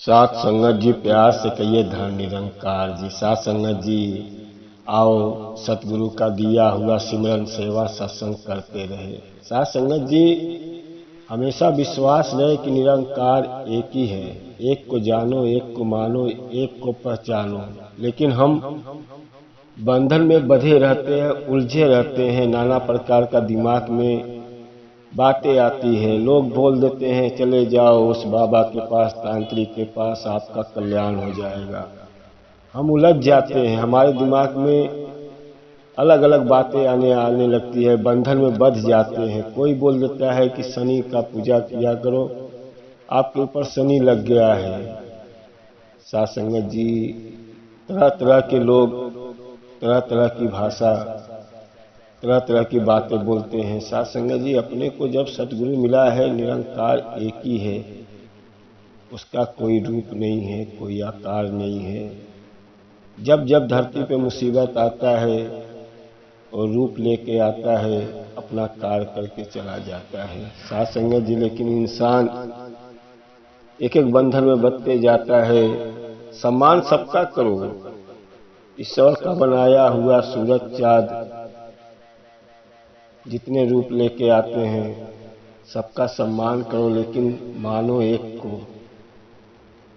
साथ संगत जी प्यार से कहिए धन निरंकार जी। साथ संगत जी आओ सतगुरु का दिया हुआ सिमरन सेवा सत्संग करते रहे। साथ संगत जी हमेशा विश्वास रहे कि निरंकार एक ही है। एक को जानो, एक को मानो, एक को पहचानो। लेकिन हम बंधन में बंधे रहते हैं, उलझे रहते हैं। नाना प्रकार का दिमाग में बातें आती है। लोग बोल देते हैं चले जाओ उस बाबा के पास, तांत्रिक के पास, आपका कल्याण हो जाएगा। हम उलझ जाते हैं, हमारे दिमाग में अलग अलग बातें आने लगती है, बंधन में बंध जाते हैं। कोई बोल देता है कि शनि का पूजा किया करो, आपके ऊपर शनि लग गया है। साथ संगत जी तरह तरह के लोग, तरह तरह की भाषा, तरह तरह की बातें बोलते हैं। साथ संगत जी अपने को जब सतगुरु मिला है, निरंकार एक ही है, उसका कोई रूप नहीं है, कोई आकार नहीं है। जब जब धरती पे मुसीबत आता है और रूप लेके आता है, अपना कार्य करके चला जाता है। साथ संगत जी लेकिन इंसान एक एक बंधन में बंधते जाता है। सम्मान सबका करो, ईश्वर का बनाया हुआ सूरज चाँद जितने रूप लेके आते हैं सबका सम्मान करो, लेकिन मानो एक को।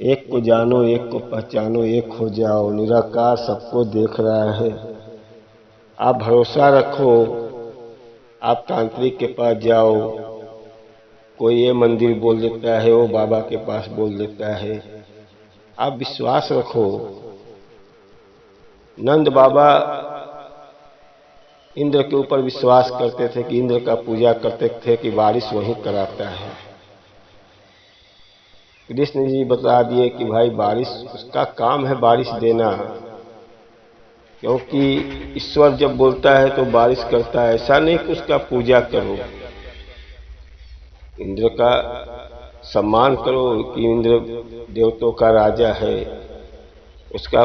एक को जानो, एक को पहचानो, एक हो जाओ। निराकार सबको देख रहा है। आप भरोसा रखो, आप तांत्रिक के पास जाओ, कोई ये मंदिर बोल देता है, वो बाबा के पास बोल देता है। आप विश्वास रखो। नंद बाबा इंद्र के ऊपर विश्वास करते थे कि इंद्र का पूजा करते थे कि बारिश वहीं कराता है। कृष्ण जी बता दिए कि भाई बारिश उसका काम है, बारिश देना, क्योंकि ईश्वर जब बोलता है तो बारिश करता है। ऐसा नहीं कि उसका पूजा करो, इंद्र का सम्मान करो कि इंद्र देवताओं का राजा है। उसका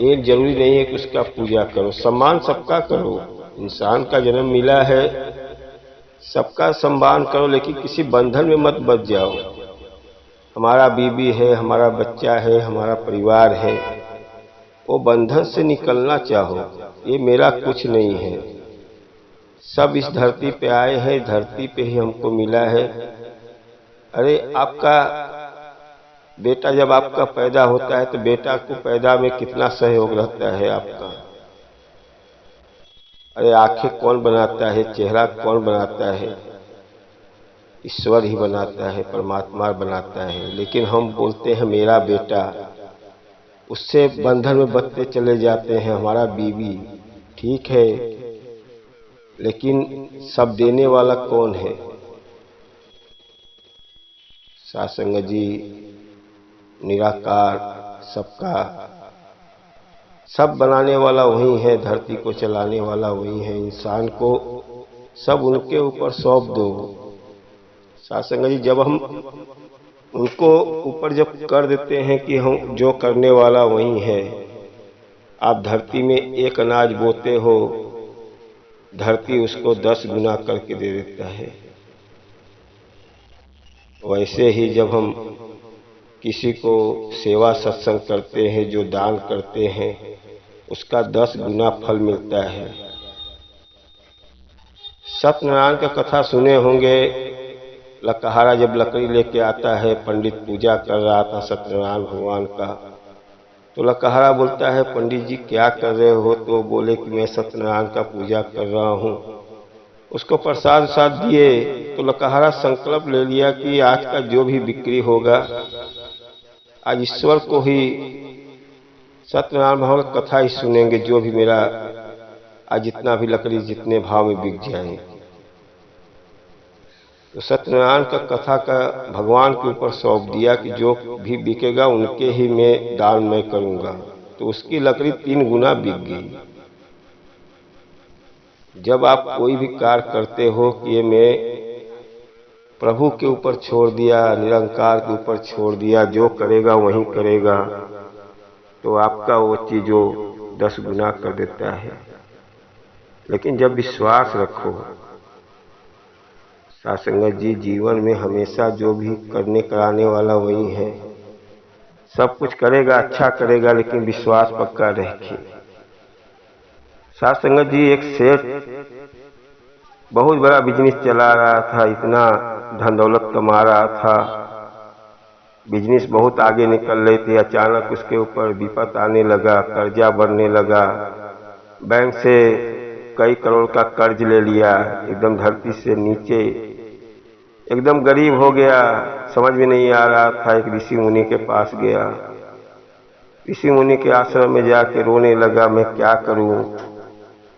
ये जरूरी नहीं है कि उसका पूजा करो। सम्मान सबका करो। इंसान का जन्म मिला है, सबका सम्मान करो, लेकिन किसी बंधन में मत बच जाओ। हमारा बीवी है, हमारा बच्चा है, हमारा परिवार है, वो बंधन से निकलना चाहो। ये मेरा कुछ नहीं है। सब इस धरती पे आए हैं, धरती पे ही हमको मिला है। अरे आपका बेटा जब आपका पैदा होता है तो बेटा को पैदा में कितना सहयोग रहता है आपका। अरे आंखें कौन बनाता है, चेहरा कौन बनाता है? ईश्वर ही बनाता है, परमात्मा बनाता है। लेकिन हम बोलते हैं मेरा बेटा, उससे बंधन में बंधते चले जाते हैं। हमारा बीवी ठीक है, लेकिन सब देने वाला कौन है? साथ संगत जी निराकार सबका, सब बनाने वाला वही है, धरती को चलाने वाला वही है। इंसान को सब उनके ऊपर सौंप दो। साथ संगत जी जब हम उनको ऊपर जब कर देते हैं कि हम जो करने वाला वही है। आप धरती में एक अनाज बोते हो, धरती उसको 10 गुना करके दे देता है। वैसे ही जब हम किसी को सेवा सत्संग करते हैं, जो दान करते हैं, उसका 10 गुना फल मिलता है। सत्यनारायण का कथा सुने होंगे। लकहारा जब लकड़ी लेके आता है, पंडित पूजा कर रहा था सत्यनारायण भगवान का, तो लकहारा बोलता है पंडित जी क्या कर रहे हो? तो बोले कि मैं सत्यनारायण का पूजा कर रहा हूँ। उसको प्रसाद वसाद दिए तो लकहारा संकल्प ले लिया कि आज का जो भी बिक्री होगा, आज ईश्वर को ही, सत्यनारायण भगवान की कथा ही सुनेंगे। जो भी मेरा आज जितना भी लकड़ी जितने भाव में बिक जाए, तो सत्यनारायण का कथा का भगवान के ऊपर सौंप दिया कि जो भी बिकेगा उनके ही मैं दान मैं करूंगा। तो उसकी लकड़ी 3 गुना बिक गई। जब आप कोई भी कार्य करते हो कि ये मैं प्रभु के ऊपर छोड़ दिया, निरंकार के ऊपर छोड़ दिया, जो करेगा वही करेगा, तो आपका वो चीज़ों 10 गुना कर देता है। लेकिन जब विश्वास रखो, साथ संगत जी जीवन में हमेशा जो भी करने कराने वाला वही है। सब कुछ करेगा, अच्छा करेगा, लेकिन विश्वास पक्का रखे। साथ संगत जी, एक सेठ बहुत बड़ा बिजनेस चला रहा था, इतना धन दौलत कमा रहा था, बिजनेस बहुत आगे निकल रहे थे। अचानक उसके ऊपर विपत आने लगा, कर्जा बढ़ने लगा, बैंक से कई करोड़ का कर्ज ले लिया, एकदम धरती से नीचे, एकदम गरीब हो गया। समझ में नहीं आ रहा था। एक ऋषि मुनि के पास गया, ऋषि मुनि के आश्रम में जाके रोने लगा, मैं क्या करूं,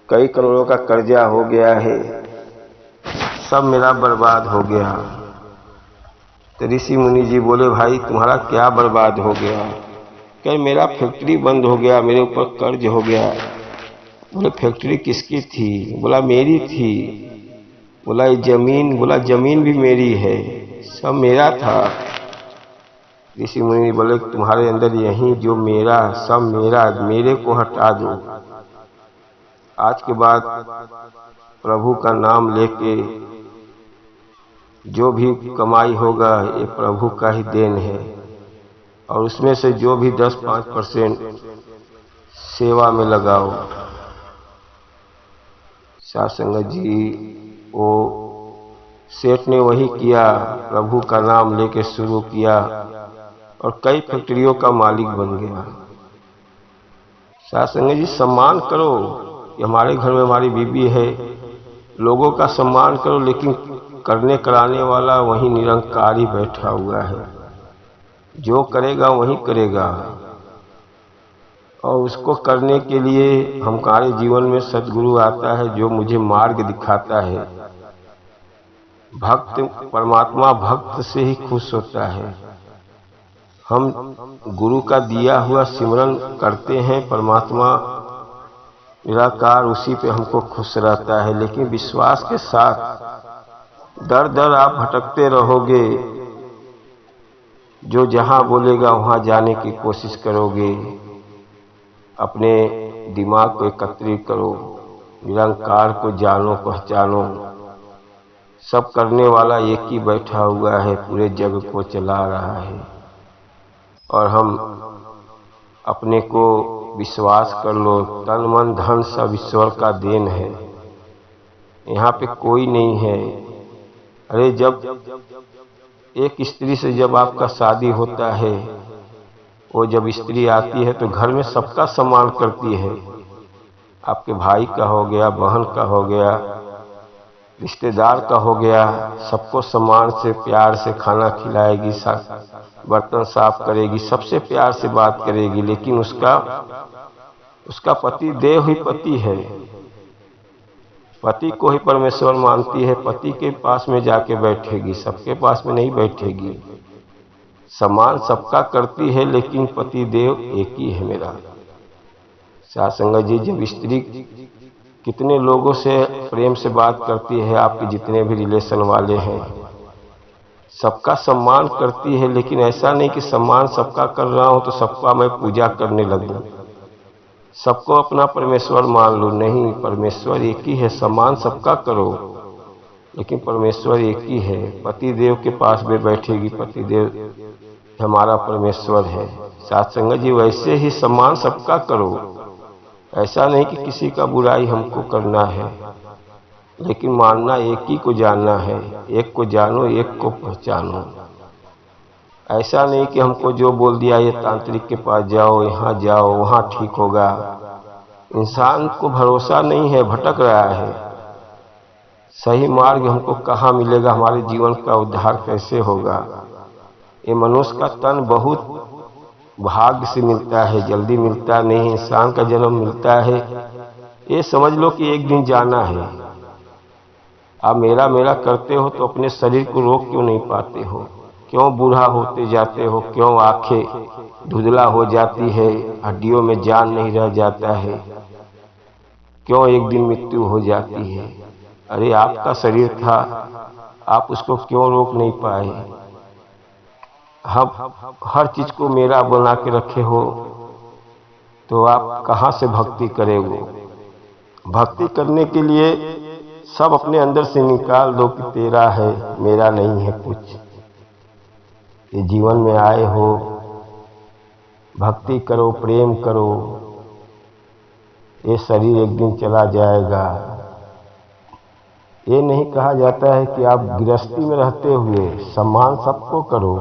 कई करोड़ों का कर्जा हो गया है, सब मेरा बर्बाद हो गया। तो ऋषि मुनि जी बोले, भाई तुम्हारा क्या बर्बाद हो गया? कह, मेरा फैक्ट्री बंद हो गया, मेरे ऊपर कर्ज हो गया। बोले, फैक्ट्री किसकी थी? बोला, मेरी थी। बोला, ये जमीन? बोला, जमीन भी मेरी है, सब मेरा था। ऋषि मुनि बोले, तुम्हारे अंदर यही जो मेरा, सब मेरा, मेरे को हटा दो। आज के बाद प्रभु का नाम लेके जो भी कमाई होगा ये प्रभु का ही देन है, और उसमें से जो भी 10-5% सेवा में लगाओ। साथ संगत जी, वो सेठ ने वही किया, प्रभु का नाम लेके शुरू किया और कई फैक्ट्रियों का मालिक बन गया। साथ संगत जी, सम्मान करो। हमारे घर में हमारी बीबी है, लोगों का सम्मान करो, लेकिन करने कराने वाला वही निरंकारी बैठा हुआ है, जो करेगा वही करेगा। और उसको करने के लिए हमारे जीवन में सद्गुरु आता है, जो मुझे मार्ग दिखाता है। भक्त, परमात्मा भक्त से ही खुश होता है। हम गुरु का दिया हुआ सिमरन करते हैं, परमात्मा निराकार उसी पे हमको खुश रहता है। लेकिन विश्वास के साथ दर दर आप भटकते रहोगे, जो जहां बोलेगा वहां जाने की कोशिश करोगे। अपने दिमाग को एकत्रित करो, निरंकार को जानो, पहचानो। सब करने वाला एक ही बैठा हुआ है, पूरे जग को चला रहा है। और हम अपने को विश्वास कर लो, तन मन धन सब ईश्वर का देन है, यहाँ पे कोई नहीं है। अरे जब एक स्त्री से जब आपका शादी होता है, वो जब स्त्री आती है तो घर में सबका सम्मान करती है। आपके भाई का हो गया, बहन का हो गया, रिश्तेदार का हो गया, सबको सम्मान से प्यार से खाना खिलाएगी, बर्तन साफ करेगी, सबसे प्यार से बात करेगी। लेकिन उसका पति देव ही पति है, पति को ही परमेश्वर मानती है, पति के पास में जाके बैठेगी, सबके पास में नहीं बैठेगी। सम्मान सबका करती है, लेकिन पति देव एक ही है मेरा। साथ संगत जी, जब स्त्री कितने लोगों से प्रेम से बात करती है, आपके जितने भी रिलेशन वाले हैं, सबका सम्मान करती है। लेकिन ऐसा नहीं कि सम्मान सबका कर रहा हूं तो सबका मैं पूजा करने लगूं, सबको अपना परमेश्वर मान लो। नहीं, परमेश्वर एक ही है। सम्मान सबका करो, लेकिन परमेश्वर एक ही है। पति देव के पास में बैठेगी, पति देव हमारा परमेश्वर है। साथ संगत जी, वैसे ही सम्मान सबका करो। ऐसा नहीं कि किसी का बुराई हमको करना है, लेकिन मानना एक ही को जानना है। एक को जानो, एक को पहचानो। ऐसा नहीं कि हमको जो बोल दिया ये तांत्रिक के पास जाओ, यहाँ जाओ, वहाँ ठीक होगा। इंसान को भरोसा नहीं है, भटक रहा है। सही मार्ग हमको कहाँ मिलेगा? हमारे जीवन का उद्धार कैसे होगा? ये मनुष्य का तन बहुत भाग्य से मिलता है, जल्दी मिलता नहीं। इंसान का जन्म मिलता है, ये समझ लो कि एक दिन जाना है। आप मेरा मेरा करते हो तो अपने शरीर को रोक क्यों नहीं पाते हो? क्यों बूढ़ा होते जाते हो? क्यों आंखें धुंधला हो जाती है, हड्डियों में जान नहीं रह जाता है? क्यों एक दिन मृत्यु हो जाती है? अरे आपका शरीर था, आप उसको क्यों रोक नहीं पाए? हम हर चीज को मेरा बना के रखे हो तो आप कहाँ से भक्ति करेंगे? भक्ति करने के लिए सब अपने अंदर से निकाल दो कि तेरा है, मेरा नहीं है कुछ। ये जीवन में आए हो, भक्ति करो, प्रेम करो, ये शरीर एक दिन चला जाएगा। ये नहीं कहा जाता है कि आप गृहस्थी में रहते हुए सम्मान सबको करो,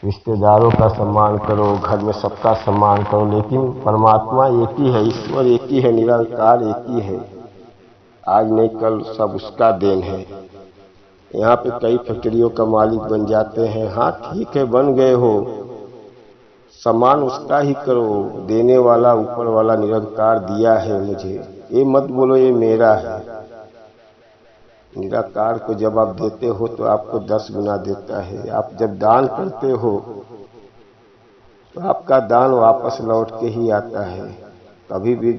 रिश्तेदारों का सम्मान करो, घर में सबका सम्मान करो, लेकिन परमात्मा एक ही है, ईश्वर एक ही है, निरंकार एक ही है। आज नहीं कल सब उसका देन है। यहाँ पे कई फैक्ट्रियों का मालिक बन जाते हैं। हाँ ठीक है, बन गए हो, सम्मान उसका ही करो। देने वाला ऊपर वाला निरंकार दिया है मुझे, ये मत बोलो ये मेरा है। निराकार को जब आप देते हो तो आपको 10 गुना देता है। आप जब दान करते हो तो आपका दान वापस लौट के ही आता है। कभी भी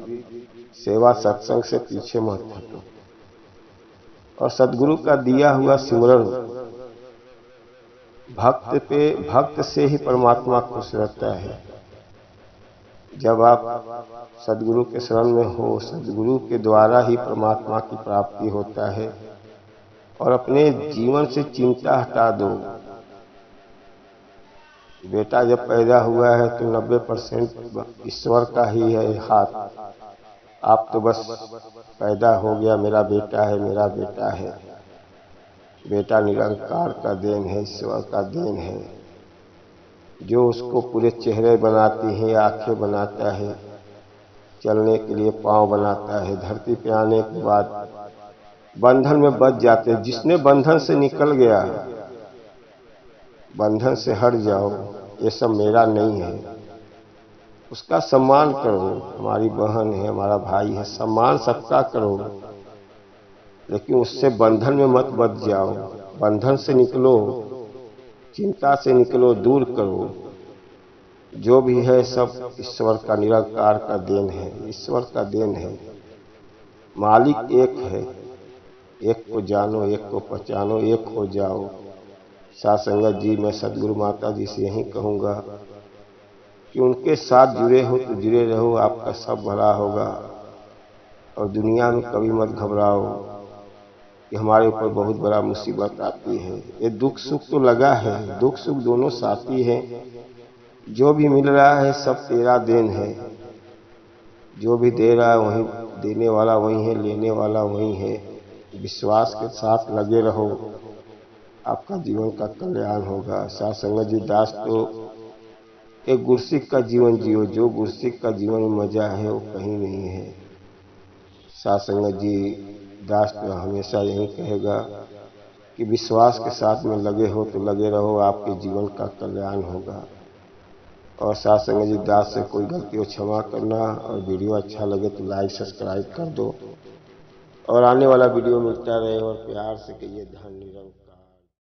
सेवा सत्संग से पीछे मत हटो। और सदगुरु का दिया हुआ सिमरन, भक्त से ही परमात्मा खुश रहता है। जब आप सदगुरु के शरण में हो, सदगुरु के द्वारा ही परमात्मा की प्राप्ति होता है। और अपने जीवन से चिंता हटा दो। बेटा जब पैदा हुआ है तो 90% ईश्वर का ही है हाथ। आप तो बस पैदा हो गया, मेरा बेटा है, मेरा बेटा है। बेटा निरंकार का देन है, ईश्वर का देन है, जो उसको पूरे चेहरे बनाती है, आंखें बनाता है, चलने के लिए पांव बनाता है। धरती पे आने के बाद बंधन में बच जाते हैं। जिसने बंधन से निकल गया, बंधन से हट जाओ, ये सब मेरा नहीं है। उसका सम्मान करो। हमारी बहन है, हमारा भाई है, सम्मान सबका करो, लेकिन उससे बंधन में मत बच जाओ। बंधन से निकलो, चिंता से निकलो, दूर करो। जो भी है सब ईश्वर का, निरंकार का देन है, ईश्वर का देन है। मालिक एक है, एक को जानो, एक को पहचानो, एक हो जाओ। साथ संगत जी, मैं सदगुरु माता जी से यही कहूँगा कि उनके साथ जुड़े हो तो जुड़े रहो, आपका सब भला होगा। और दुनिया में कभी मत घबराओ कि हमारे ऊपर बहुत बड़ा मुसीबत आती है। ये दुख सुख तो लगा है, दुख सुख दोनों साथी हैं। जो भी मिल रहा है सब तेरा देन है। जो भी दे रहा है वही देने वाला वही है, लेने वाला वही है। विश्वास के साथ लगे रहो, आपका जीवन का कल्याण होगा। साथ संगत जी, दास तो एक गुरसिक का जीवन जियो। जो गुरसिक का जीवन में मजा है वो कहीं नहीं है। साथ संगत जी, दास तो हमेशा यही कहेगा कि विश्वास के साथ में लगे हो तो लगे रहो, आपके जीवन का कल्याण होगा। और साथ संगत जी, दास से कोई गलती हो क्षमा करना। और वीडियो अच्छा लगे तो लाइक सब्सक्राइब कर दो। और आने वाला वीडियो मिलता रहे। और प्यार से कहिए धन निरंकार।